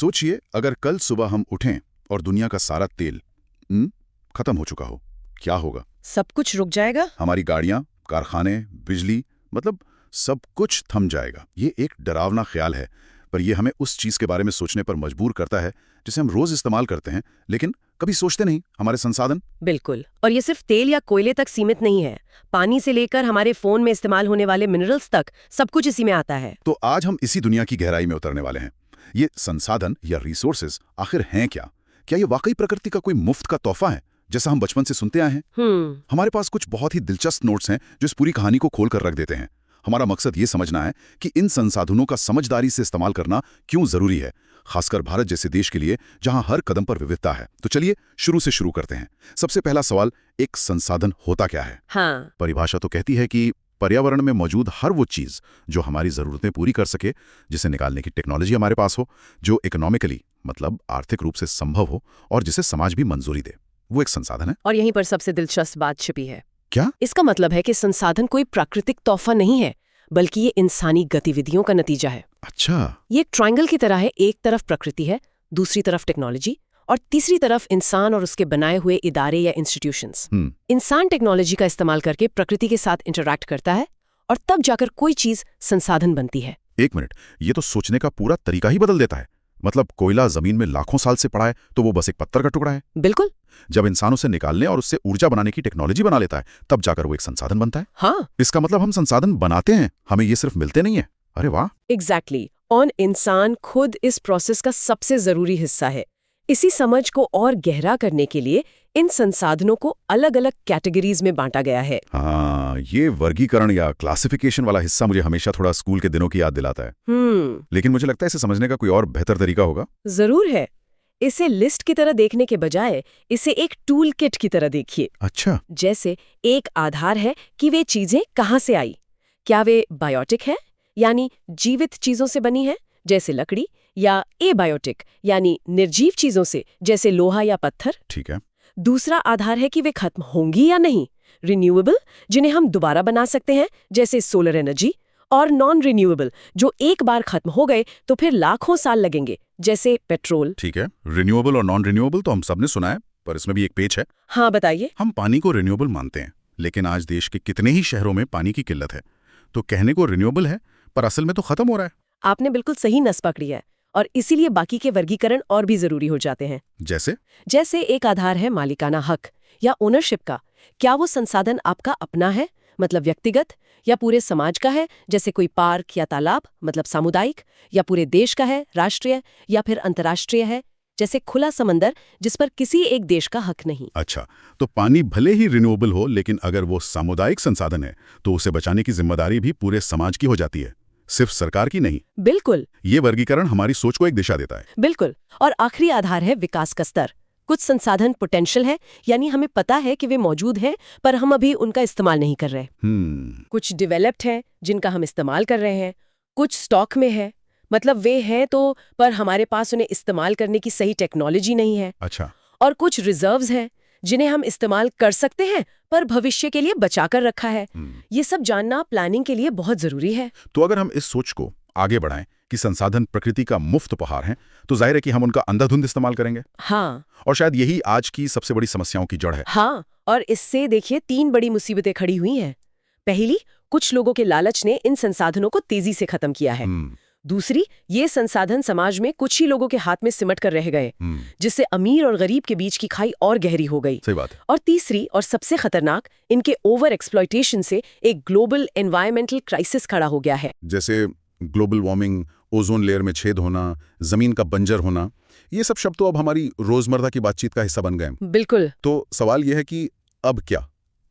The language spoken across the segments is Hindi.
सोचिए अगर कल सुबह हम उठें और दुनिया का सारा तेल खत्म हो चुका हो, क्या होगा? सब कुछ रुक जाएगा। हमारी गाड़ियां, कारखाने, बिजली, मतलब सब कुछ थम जाएगा। ये एक डरावना ख्याल है, पर यह हमें उस चीज के बारे में सोचने पर मजबूर करता है जिसे हम रोज इस्तेमाल करते हैं, लेकिन कभी सोचते नहीं, हमारे संसाधन। बिल्कुल। और ये सिर्फ तेल या कोयले तक सीमित नहीं है। पानी से लेकर हमारे फोन में इस्तेमाल होने वाले मिनरल्स तक सब कुछ इसी में आता है। तो आज हम इसी दुनिया की गहराई में उतरने वाले हैं। ये संसाधन या रिसोर्सेज आखिर हैं क्या? क्या ये वाकई प्रकृति का कोई मुफ्त का तोहफा है, जैसा हम बचपन से सुनते आए हैं? हमारे पास कुछ बहुत ही दिलचस्प नोट्स हैं जो इस पूरी कहानी को खोल कर रख देते हैं। हमारा मकसद ये समझना है कि इन संसाधनों का समझदारी से इस्तेमाल करना क्यों जरूरी है, खासकर भारत जैसे देश के लिए जहां हर कदम पर विविधता है। तो चलिए शुरू से शुरू करते हैं। सबसे पहला सवाल, एक संसाधन होता क्या है? हाँ। परिभाषा तो कहती है कि पर्यावरण में मौजूद हर वो चीज जो हमारी जरूरतें पूरी कर सके, जिसे निकालने की टेक्नोलॉजी हमारे पास हो, जो इकोनॉमिकली मतलब आर्थिक रूप से संभव हो और जिसे समाज भी मंजूरी दे, वो एक संसाधन है। और यहीं पर सबसे दिलचस्प बात छिपी है। क्या? इसका मतलब है कि संसाधन कोई प्राकृतिक तोहफा नहीं है, बल्कि ये इंसानी गतिविधियों का नतीजा है। अच्छा। ये एक ट्रायंगल की तरह है। एक तरफ प्रकृति है, दूसरी तरफ टेक्नोलॉजी, और तीसरी तरफ इंसान और उसके बनाए हुए इदारे या इंस्टीट्यूशंस। इंसान टेक्नोलॉजी का इस्तेमाल करके प्रकृति के साथ इंटरैक्ट करता है और तब जाकर कोई चीज संसाधन बनती है। एक मिनट, ये तो सोचने का पूरा तरीका ही बदल देता है। मतलब कोयला जमीन में लाखों साल से पड़ा है तो वो बस एक पत्थर का टुकड़ा है। बिल्कुल। जब इंसान उसे निकालने और उससे ऊर्जा बनाने की टेक्नोलॉजी बना लेता है, तब जाकर वो एक संसाधन बनता है। हाँ। इसका मतलब हम संसाधन बनाते हैं, हमें ये सिर्फ मिलते नहीं है। अरे वाह। एग्जैक्टली। और इंसान खुद इस प्रोसेस का सबसे जरूरी हिस्सा है। इसी समझ को और गहरा करने के लिए इन संसाधनों को अलग अलग कैटेगरीज में बांटा गया है। हाँ, ये वर्गीकरण या क्लासिफिकेशन वाला हिस्सा मुझे हमेशा थोड़ा स्कूल के दिनों की याद दिलाता है। लेकिन मुझे लगता है इसे समझने का कोई और बेहतर तरीका होगा। जरूर है। इसे लिस्ट की तरह देखने के बजाय इसे एक टूल किट की तरह देखिए। अच्छा। जैसे एक आधार है कि वे चीजें कहाँ से आई। क्या वे बायोटिक है, यानी जीवित चीजों से बनी है जैसे लकड़ी, या एबायोटिक यानी निर्जीव चीजों से जैसे लोहा या पत्थर। ठीक है। दूसरा आधार है कि वे खत्म होंगी या नहीं, रिन्यूएबल जिन्हें हम दोबारा बना सकते हैं जैसे सोलर एनर्जी, और नॉन रिन्यूएबल जो एक बार खत्म हो गए तो फिर लाखों साल लगेंगे जैसे पेट्रोल। ठीक है, रिन्यूएबल और नॉन रिन्यूएबल तो हम सबने सुना है, पर इसमें भी एक पेच है। हाँ, बताइए। हम पानी को रिन्यूएबल मानते हैं, लेकिन आज देश के कितने ही शहरों में पानी की किल्लत है। तो कहने को रिन्यूएबल है, पर असल में तो खत्म हो रहा है। आपने बिल्कुल सही नस पकड़ी है, और इसीलिए बाकी के वर्गीकरण और भी जरूरी हो जाते हैं। जैसे एक आधार है मालिकाना हक या ओनरशिप का। क्या वो संसाधन आपका अपना है, मतलब व्यक्तिगत, या पूरे समाज का है जैसे कोई पार्क या तालाब, मतलब सामुदायिक, या पूरे देश का है, राष्ट्रीय, या फिर अंतर्राष्ट्रीय है जैसे खुला समंदर जिस पर किसी एक देश का हक नहीं। अच्छा, तो पानी भले ही रिन्यूएबल हो, लेकिन अगर वो सामुदायिक संसाधन है तो उसे बचाने की जिम्मेदारी भी पूरे समाज की हो जाती है, सिर्फ सरकार की नहीं। बिल्कुल। ये वर्गीकरण हमारी सोच को एक दिशा देता है। बिल्कुल। और आखिरी आधार है विकास का स्तर। कुछ संसाधन पोटेंशियल है, यानी हमें पता है कि वे मौजूद हैं, पर हम अभी उनका इस्तेमाल नहीं कर रहे। कुछ डेवलप्ड हैं जिनका हम इस्तेमाल कर रहे हैं। कुछ स्टॉक में है, मतलब वे हैं तो, पर हमारे पास उन्हें इस्तेमाल करने की सही टेक्नोलॉजी नहीं है। अच्छा। और कुछ रिजर्व्स हैं जिन्हें हम इस्तेमाल कर सकते हैं, पर भविष्य के लिए बचा कर रखा है। ये सब जानना प्लानिंग के लिए बहुत जरूरी है। तो अगर हम इस सोच को आगे बढ़ाएं कि संसाधन प्रकृति का मुफ्त उपहार हैं, तो जाहिर है कि हम उनका अंधाधुंध इस्तेमाल करेंगे। हाँ। और शायद यही आज की सबसे बड़ी समस्याओं की जड़ है। हाँ, और इससे देखिए 3 बड़ी मुसीबतें खड़ी हुई हैं। पहली, कुछ लोगों के लालच ने इन संसाधनों को तेजी से खत्म किया है। दूसरी, ये संसाधन समाज में कुछ ही लोगों के हाथ में सिमट कर रह गए, जिससे अमीर और गरीब के बीच की खाई और गहरी हो गई। सही बात है। और तीसरी और सबसे खतरनाक, इनके ओवर एक्सप्लॉयटेशन से एक ग्लोबल एनवायरमेंटल क्राइसिस खड़ा हो गया है। जैसे ग्लोबल वार्मिंग, ओजोन लेयर में छेद होना, जमीन का बंजर होना, ये सब शब्द तो अब हमारी रोजमर्रा की बातचीत का हिस्सा बन गए। बिल्कुल। तो सवाल यह है कि अब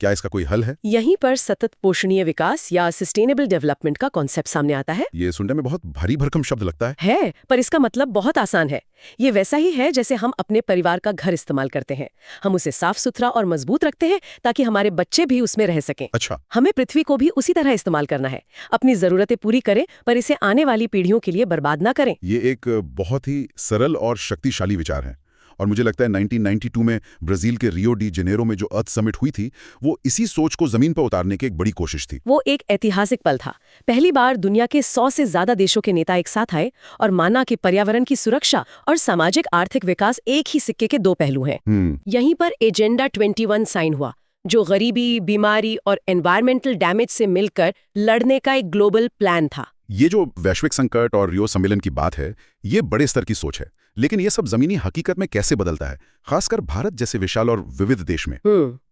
क्या इसका कोई हल है? यहीं पर सतत पोषणीय विकास या सस्टेनेबल डेवलपमेंट का कॉन्सेप्ट सामने आता है। ये सुनने में बहुत भारी भरकम शब्द लगता है, पर इसका मतलब बहुत आसान है। ये वैसा ही है जैसे हम अपने परिवार का घर इस्तेमाल करते हैं। हम उसे साफ सुथरा और मजबूत रखते हैं ताकि हमारे बच्चे भी उसमें रह सकें। अच्छा। हमें पृथ्वी को भी उसी तरह इस्तेमाल करना है। अपनी जरूरतें पूरी करें, पर इसे आने वाली पीढ़ियों के लिए बर्बाद ना करें। ये एक बहुत ही सरल और शक्तिशाली विचार है, और मुझे लगता है 1992 में ब्राजील के रियो डी जेनेरो में जो अर्थ समिट हुई थी, वो इसी सोच को जमीन पर उतारने की एक बड़ी कोशिश थी। वो एक ऐतिहासिक पल था। पहली बार दुनिया के 100 से ज्यादा देशों के नेता एक साथ आए और माना कि पर्यावरण की सुरक्षा और सामाजिक आर्थिक विकास एक ही सिक्के के दो पहलू हैं। यहीं पर एजेंडा 21 साइन हुआ, जो गरीबी, बीमारी और एनवायरमेंटल डैमेज से मिलकर लड़ने का एक ग्लोबल प्लान था। ये जो वैश्विक संकट और रियो सम्मेलन की बात है, ये बड़े स्तर की सोच है, लेकिन ये सब जमीनी हकीकत में कैसे बदलता है, खासकर भारत जैसे विशाल और विविध देश में।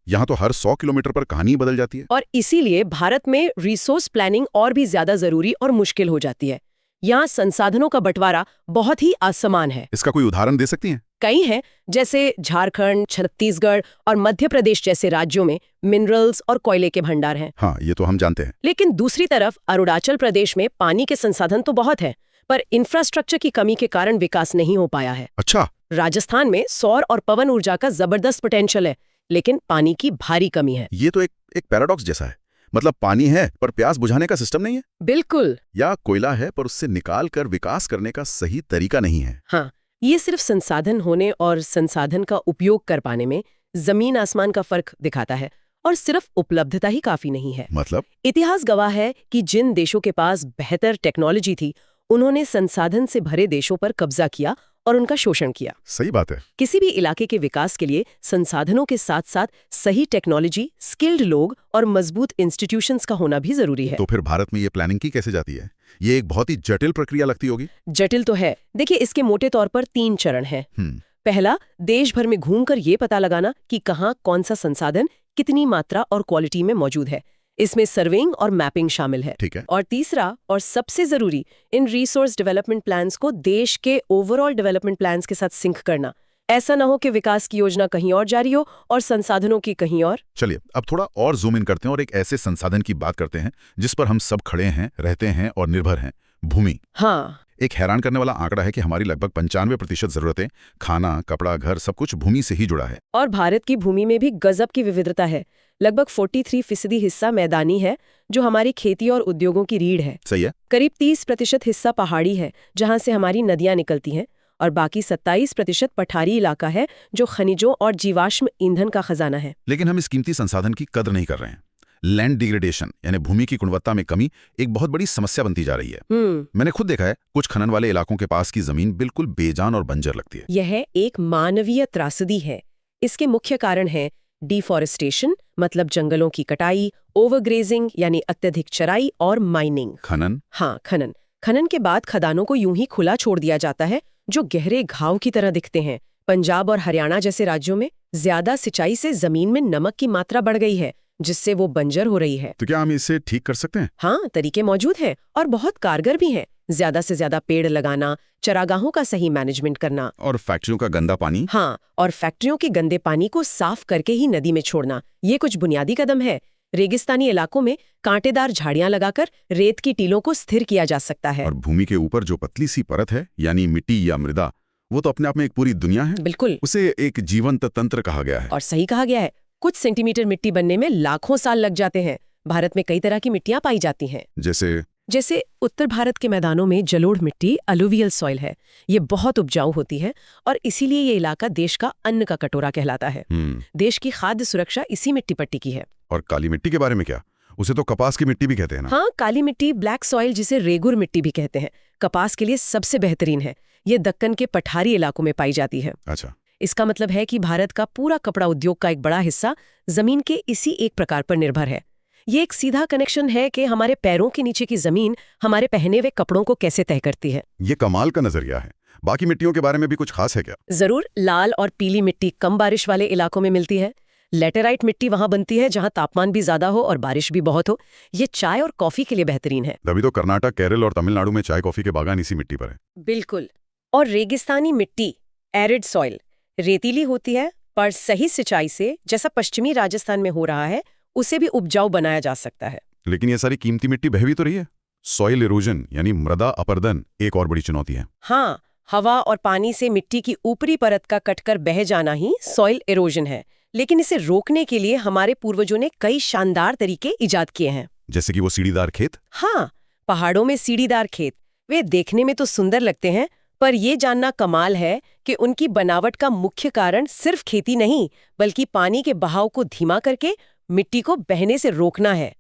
यहाँ तो हर 100 किलोमीटर पर कहानी बदल जाती है। और इसीलिए भारत में रिसोर्स प्लानिंग और भी ज्यादा जरूरी और मुश्किल हो जाती है। यहाँ संसाधनों का बंटवारा बहुत ही असमान है। इसका कोई उदाहरण दे सकती हैं? कई हैं, जैसे झारखंड, छत्तीसगढ़ और मध्य प्रदेश जैसे राज्यों में मिनरल्स और कोयले के भंडार हैं। हाँ, ये तो हम जानते हैं। लेकिन दूसरी तरफ अरुणाचल प्रदेश में पानी के संसाधन तो बहुत है, पर इंफ्रास्ट्रक्चर की कमी के कारण विकास नहीं हो पाया है। अच्छा। राजस्थान में सौर और पवन ऊर्जा का जबरदस्त पोटेंशियल है, लेकिन पानी की भारी कमी है। ये तो एक पैराडॉक्स जैसा है। मतलब पानी है पर प्यास बुझाने का सिस्टम नहीं है। बिल्कुल। या कोयला है पर उससे निकाल कर विकास करने का सही तरीका नहीं है। हाँ, ये सिर्फ संसाधन होने और संसाधन का उपयोग कर पाने में जमीन आसमान का फर्क दिखाता है, और सिर्फ उपलब्धता ही काफी नहीं है। मतलब इतिहास गवाह है कि जिन देशों के पास बेहतर टेक्नोलॉजी थी, उन्होंने संसाधन से भरे देशों पर कब्जा किया और उनका शोषण किया। सही बात है। किसी भी इलाके के विकास के लिए संसाधनों के साथ साथ सही टेक्नोलॉजी, स्किल्ड लोग और मजबूत इंस्टीट्यूशंस का होना भी जरूरी है। तो फिर भारत में ये प्लानिंग की कैसे जाती है? ये एक बहुत ही जटिल प्रक्रिया लगती होगी। जटिल तो है। देखिए, इसके मोटे तौर पर 3 चरण हैं। पहला, देश भर में घूमकर ये पता लगाना कि कहाँ कौन सा संसाधन कितनी मात्रा और क्वालिटी में मौजूद है। इसमें सर्वेइंग और मैपिंग शामिल है। ठीक है। और तीसरा और सबसे जरूरी, इन रिसोर्स डेवलपमेंट प्लान्स को देश के ओवरऑल डेवलपमेंट प्लान्स के साथ सिंक करना। ऐसा ना हो कि विकास की योजना कहीं और जारी हो और संसाधनों की कहीं और। चलिए अब थोड़ा और जूम इन करते हैं और एक ऐसे संसाधन की बात करते हैं जिस पर हम सब खड़े हैं, रहते हैं और निर्भर हैं, भूमि। हाँ, एक हैरान करने वाला आंकड़ा है कि हमारी लगभग 95% जरूरतें, खाना, कपड़ा, घर, सब कुछ भूमि से ही जुड़ा है। और भारत की भूमि में भी गजब की विविधता है। लगभग 43% हिस्सा मैदानी है, जो हमारी खेती और उद्योगों की रीढ़ है। सही है। करीब 30% हिस्सा पहाड़ी है, जहां से हमारी नदियां निकलती हैं, और बाकी 27% पठारी इलाका है, जो खनिजों और जीवाश्म ईंधन का खजाना है। लेकिन हम इस कीमती संसाधन की कदर नहीं कर रहे हैं। लैंड डिग्रेडेशन यानी भूमि की गुणवत्ता में कमी एक बहुत बड़ी समस्या बनती जा रही है। मैंने खुद देखा है, कुछ खनन वाले इलाकों के पास की जमीन बिल्कुल बेजान और बंजर लगती है। यह एक मानवीय त्रासदी है। इसके मुख्य कारण है डिफॉरेस्टेशन, मतलब जंगलों की कटाई, ओवरग्रेजिंग यानी अत्यधिक चराई, और माइनिंग, खनन। हाँ, खनन के बाद खदानों को यूं ही खुला छोड़ दिया जाता है, जो गहरे घाव की तरह दिखते हैं। पंजाब और हरियाणा जैसे राज्यों में ज्यादा सिंचाई से जमीन में नमक की मात्रा बढ़ गई है, जिससे वो बंजर हो रही है। तो क्या हम इसे ठीक कर सकते हैं? हाँ, तरीके मौजूद हैं और बहुत कारगर भी हैं। ज्यादा से ज्यादा पेड़ लगाना, चरागाहों का सही मैनेजमेंट करना, और फैक्ट्रियों का गंदा पानी। हाँ, और फैक्ट्रियों के गंदे पानी को साफ करके ही नदी में छोड़ना, ये कुछ बुनियादी कदम है। रेगिस्तानी इलाकों में कांटेदार झाड़ियां लगाकर रेत की टीलों को स्थिर किया जा सकता है। और भूमि के ऊपर जो पतली सी परत है, यानी मिट्टी या मृदा, वो तो अपने आप में एक पूरी दुनिया है। बिल्कुल। उसे एक जीवंत तंत्र कहा गया है। और सही कहा गया है। कुछ सेंटीमीटर मिट्टी बनने में लाखों साल लग जाते हैं। भारत में कई तरह की मिट्टियां पाई जाती हैं। जैसे उत्तर भारत के मैदानों में जलोढ़ मिट्टी, अलुवियल सॉइल है। ये बहुत उपजाऊ होती है और इसीलिए ये इलाका देश का अन्न का कटोरा कहलाता है। देश की खाद्य सुरक्षा इसी मिट्टी पट्टी की है। और काली मिट्टी के बारे में क्या? उसे तो कपास की मिट्टी भी कहते हैं ना? हाँ, काली मिट्टी, ब्लैक सॉइल, जिसे रेगुर मिट्टी भी कहते हैं, कपास के लिए सबसे बेहतरीन है। ये दक्कन के पठारी इलाकों में पाई जाती है। अच्छा। इसका मतलब है कि भारत का पूरा कपड़ा उद्योग का एक बड़ा हिस्सा जमीन के इसी एक प्रकार पर निर्भर है। ये एक सीधा कनेक्शन है कि हमारे पैरों के नीचे की जमीन हमारे पहने हुए कपड़ों को कैसे तय करती है। ये कमाल का नजरिया है। बाकी मिट्टियों के बारे में भी कुछ खास है क्या? जरूर। लाल और पीली मिट्टी कम बारिश वाले इलाकों में मिलती है। लेटेराइट मिट्टी वहां बनती है जहां तापमान भी ज्यादा हो और बारिश भी बहुत हो। ये चाय और कॉफी के लिए बेहतरीन है। तभी तो कर्नाटक, केरल और तमिलनाडु में चाय कॉफी के बागान इसी मिट्टी पर है। बिल्कुल। और रेगिस्तानी मिट्टी, एरिड सॉइल, रेतीली होती है, पर सही सिंचाई से, जैसा पश्चिमी राजस्थान में हो रहा है, उसे भी उपजाऊ बनाया जा सकता है। लेकिन ये सारी कीमती मिट्टी बह भी तो रही है। सॉइल इरोजन यानी मृदा अपरदन एक और बड़ी चुनौती है। हाँ, हवा और पानी से मिट्टी की ऊपरी परत का कटकर बह जाना ही सॉइल इरोजन है। लेकिन इसे रोकने के लिए हमारे पूर्वजों ने कई शानदार तरीके इजाद किए हैं। जैसे कि वो सीढ़ीदार खेत। हाँ, पहाड़ों में सीढ़ीदार खेत, वे देखने में तो सुंदर लगते हैं, पर ये जानना कमाल है कि उनकी बनावट का मुख्य कारण सिर्फ खेती नहीं, बल्कि पानी के बहाव को धीमा करके मिट्टी को बहने से रोकना है।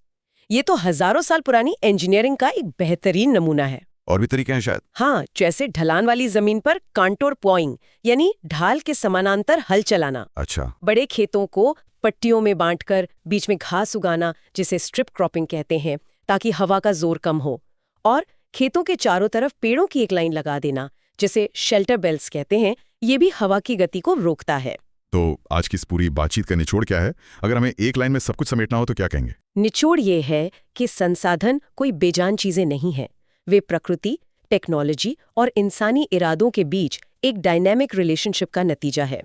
ये तो हजारों साल पुरानी इंजीनियरिंग का एक बेहतरीन नमूना है। और भी तरीके हैं शायद। हाँ, जैसे ढलान वाली जमीन पर कांटोर प्लॉइंग, यानी ढाल के समानांतर हल चलाना। अच्छा। बड़े खेतों को पट्टियों में बांटकर बीच में घास उगाना, जिसे स्ट्रिप क्रॉपिंग कहते हैं, ताकि हवा का जोर कम हो। और खेतों के चारों तरफ पेड़ों की एक लाइन लगा देना, जिसे शेल्टर बेल्ट्स कहते हैं, ये भी हवा की गति को रोकता है। तो आज की इस पूरी बातचीत का निचोड़ क्या है? अगर हमें एक लाइन में सब कुछ समेटना हो तो क्या कहेंगे? निचोड़ ये है कि संसाधन कोई बेजान चीजें नहीं हैं। वे प्रकृति, टेक्नोलॉजी और इंसानी इरादों के बीच एक डायनेमिक रिलेशनशिप का नतीजा है।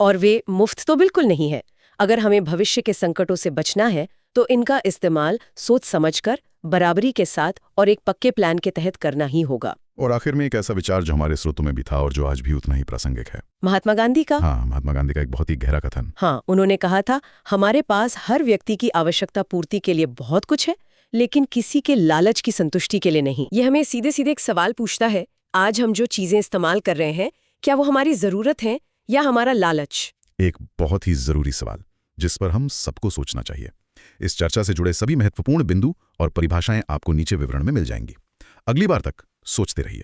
और वे मुफ्त तो बिल्कुल नहीं है। अगर हमें भविष्य के संकटों से बचना है तो इनका इस्तेमाल सोच समझकर, बराबरी के साथ और एक पक्के प्लान के तहत करना ही होगा। और आखिर में एक ऐसा विचार जो हमारे स्रोतों में भी था और जो आज भी उतना ही प्रासंगिक है। महात्मा गांधी का। हाँ, महात्मा गांधी का एक बहुत ही गहरा कथन। हाँ, उन्होंने कहा था, हमारे पास हर व्यक्ति की आवश्यकता पूर्ति के लिए बहुत कुछ है, लेकिन किसी के लालच की संतुष्टि के लिए नहीं। ये हमें सीधे सीधे एक सवाल पूछता है, आज हम जो चीजें इस्तेमाल कर रहे हैं, क्या वो हमारी जरूरत है या हमारा लालच? एक बहुत ही जरूरी सवाल जिस पर हम सबको सोचना चाहिए। इस चर्चा से जुड़े सभी महत्वपूर्ण बिंदु और परिभाषाएं आपको नीचे विवरण में मिल जाएंगी। अगली बार तक सोचते रहिए।